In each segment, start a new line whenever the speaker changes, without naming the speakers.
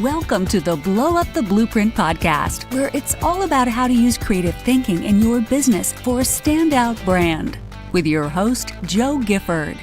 Welcome to the Blow Up the Blueprint podcast, where it's all about how to use creative thinking in your business for a standout brand. With your host, Joe Gifford.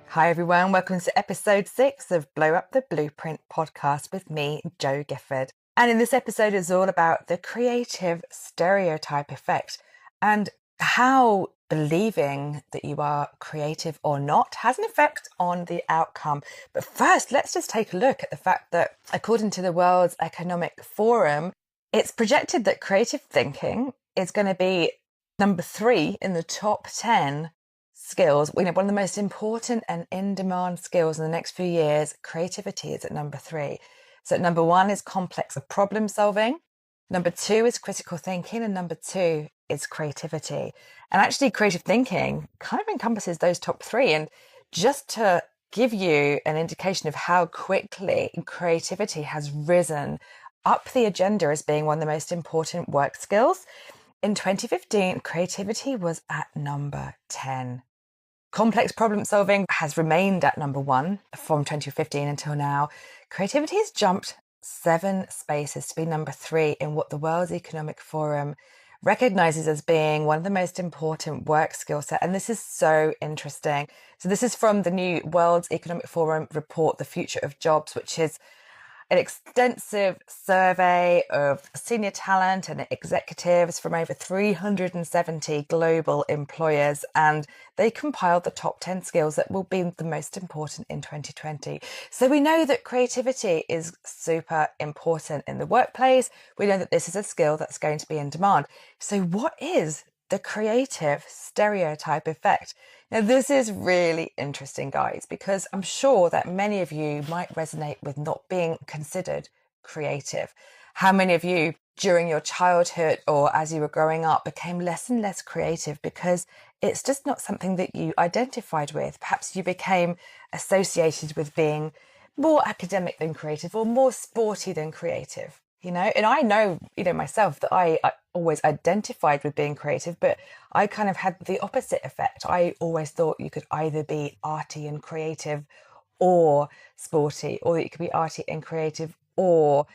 Hi everyone, welcome to episode 6 of Blow Up the Blueprint podcast with me, Joe Gifford. And in this episode, it's all about the creative stereotype effect and how believing that you are creative or not has an effect on the outcome. But first, let's just take a look at the fact that according to the World Economic Forum, it's projected that creative thinking is going to be number 3 in the top 10 skills. One of the most important and in-demand skills in the next few years. Creativity is at number 3. So number 1 is complex problem solving. Number 2 is critical thinking. And number 2 is creativity. And actually creative thinking kind of encompasses those top 3. And just to give you an indication of how quickly creativity has risen up the agenda as being one of the most important work skills, in 2015, creativity was at number 10. Complex problem solving has remained at number 1 from 2015 until now. Creativity has jumped 7 spaces to be number 3 in what the World Economic Forum recognizes as being one of the most important work skill set. And this is so interesting. So this is from the new World Economic Forum report, The Future of Jobs, which is an extensive survey of senior talent and executives from over 370 global employers, and they compiled the top 10 skills that will be the most important in 2020. So we know that creativity is super important in the workplace. We know that this is a skill that's going to be in demand. So what is the creative stereotype effect? Now, this is really interesting, guys, because I'm sure that many of you might resonate with not being considered creative. How many of you during your childhood or as you were growing up became less and less creative because it's just not something that you identified with? Perhaps you became associated with being more academic than creative or more sporty than creative. And I know, myself that I always identified with being creative, but I kind of had the opposite effect. I always thought you could either be arty and creative or sporty, or that you could be arty and creative or,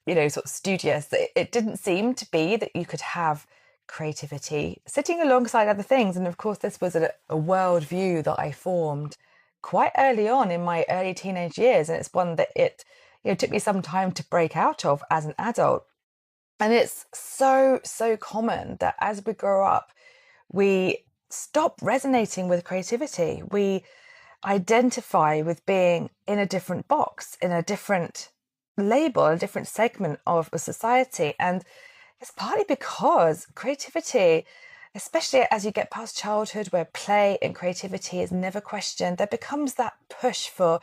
sort of studious. It didn't seem to be that you could have creativity sitting alongside other things. And of course, this was a worldview that I formed quite early on in my early teenage years. And it's one that it took me some time to break out of as an adult. And it's so common that as we grow up, we stop resonating with creativity. We identify with being in a different box, in a different label, a different segment of a society. And it's partly because creativity, especially as you get past childhood where play and creativity is never questioned, there becomes that push for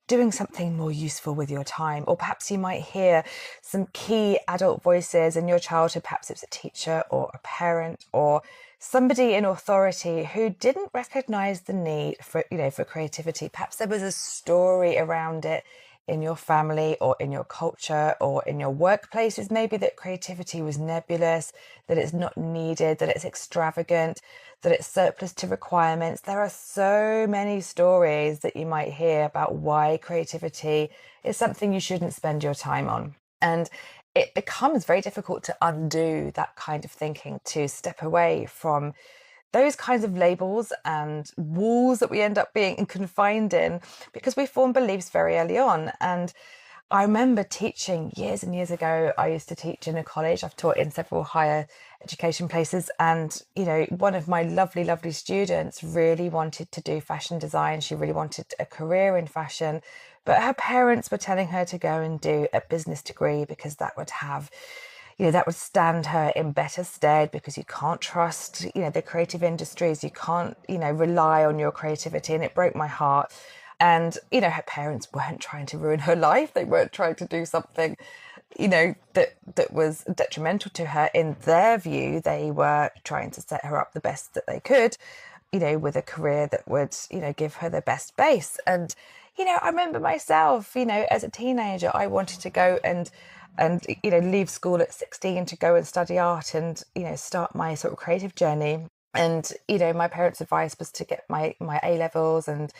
doing something more useful with your time. Or perhaps you might hear some key adult voices in your childhood. Perhaps it's a teacher or a parent or somebody in authority who didn't recognize the need for creativity. Perhaps there was a story around it in your family or in your culture or in your workplaces, maybe that creativity was nebulous, that it's not needed, that it's extravagant, that it's surplus to requirements. There are so many stories that you might hear about why creativity is something you shouldn't spend your time on. And it becomes very difficult to undo that kind of thinking, to step away from those kinds of labels and walls that we end up being confined in because we form beliefs very early on. And I remember teaching years and years ago. I used to teach in a college. I've taught in several higher education places. And, one of my lovely, lovely students really wanted to do fashion design. She really wanted a career in fashion, but her parents were telling her to go and do a business degree because that would have that would stand her in better stead, because you can't trust, the creative industries. You can't, rely on your creativity. And it broke my heart. And, her parents weren't trying to ruin her life. They weren't trying to do something, that was detrimental to her. In their view, they were trying to set her up the best that they could, with a career that would, give her the best base. And, I remember myself, as a teenager, I wanted to go and leave school at 16 to go and study art and, start my sort of creative journey. And, my parents' advice was to get my A levels and,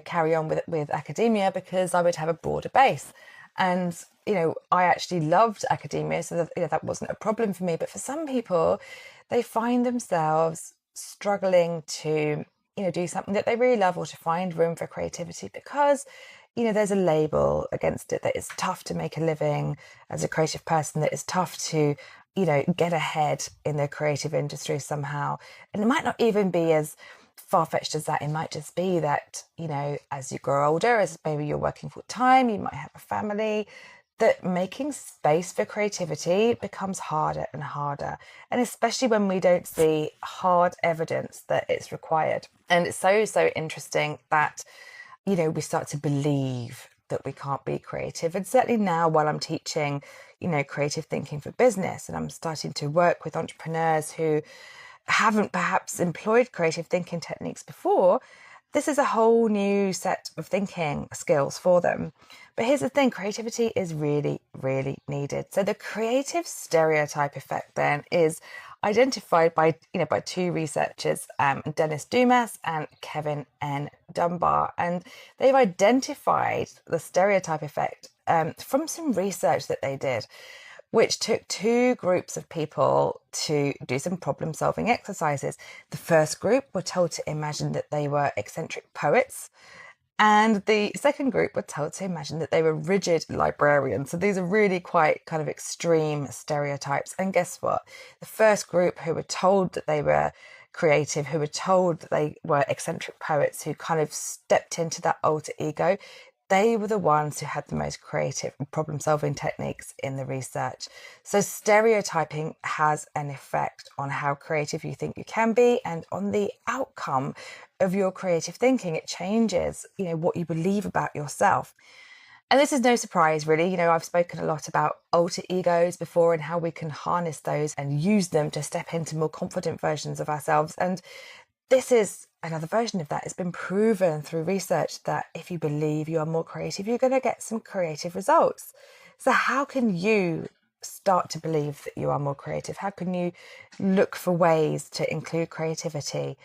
carry on with academia because I would have a broader base. And, I actually loved academia, so that wasn't a problem for me. But for some people, they find themselves struggling to, do something that they really love or to find room for creativity because, there's a label against it that it's tough to make a living as a creative person, that it's tough to, get ahead in the creative industry somehow. And it might not even be as far-fetched as that. It might just be that, as you grow older, as maybe you're working full time, you might have a family, that making space for creativity becomes harder and harder. And especially when we don't see hard evidence that it's required. And it's so interesting that, we start to believe that we can't be creative. And certainly now, while I'm teaching, creative thinking for business, and I'm starting to work with entrepreneurs who haven't perhaps employed creative thinking techniques before, this is a whole new set of thinking skills for them. But here's the thing, creativity is really, really needed. So the creative stereotype effect then is identified by two researchers, Dennis Dumas and Kevin N. Dunbar. And they've identified the stereotype effect from some research that they did, which took two groups of people to do some problem solving exercises. The first group were told to imagine that they were eccentric poets, and the second group were told to imagine that they were rigid librarians. So these are really quite kind of extreme stereotypes. And guess what? The first group, who were told that they were creative, who were told that they were eccentric poets, who kind of stepped into that alter ego, they were the ones who had the most creative problem-solving techniques in the research. So stereotyping has an effect on how creative you think you can be and on the outcome of your creative thinking. It changes, what you believe about yourself. And this is no surprise, really. I've spoken a lot about alter egos before and how we can harness those and use them to step into more confident versions of ourselves. And this is another version of that. It's been proven through research that if you believe you are more creative, you're going to get some creative results. So how can you start to believe that you are more creative? How can you look for ways to include creativity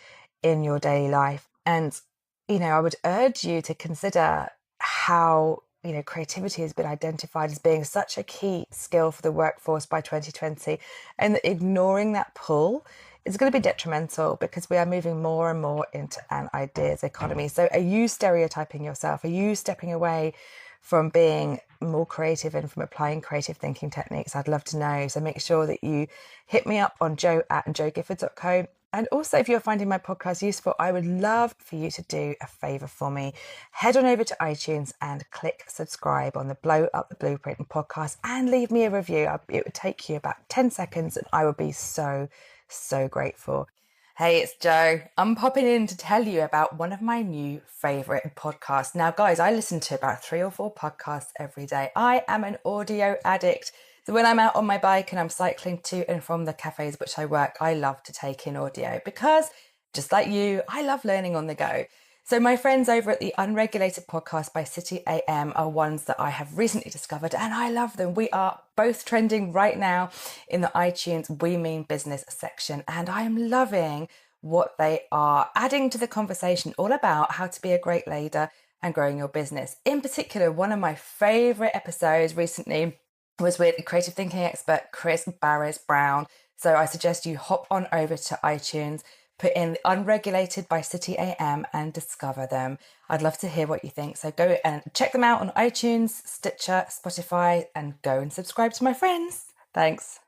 in your daily life? And, I would urge you to consider how, creativity has been identified as being such a key skill for the workforce by 2020, and that ignoring that pull is going to be detrimental because we are moving more and more into an ideas economy. So are you stereotyping yourself? Are you stepping away from being more creative and from applying creative thinking techniques? I'd love to know. So make sure that you hit me up on joe@joegifford.co. And also, if you're finding my podcast useful, I would love for you to do a favour for me. Head on over to iTunes and click subscribe on the Blow Up the Blueprint podcast and leave me a review. It would take you about 10 seconds and I would be so grateful. Hey, it's Jo. I'm popping in to tell you about one of my new favourite podcasts. Now, guys, I listen to about 3 or 4 podcasts every day. I am an audio addict. So when I'm out on my bike and I'm cycling to and from the cafes which I work, I love to take in audio because, just like you, I love learning on the go. So my friends over at the Unregulated Podcast by City AM are ones that I have recently discovered and I love them. We are both trending right now in the iTunes We Mean Business section, and I am loving what they are adding to the conversation, all about how to be a great leader and growing your business. In particular, one of my favourite episodes recently was with creative thinking expert Chris Barris-Brown. So I suggest you hop on over to iTunes, put in the Unregulated by City AM and discover them. I'd love to hear what you think. So go and check them out on iTunes, Stitcher, Spotify, and go and subscribe to my friends. Thanks.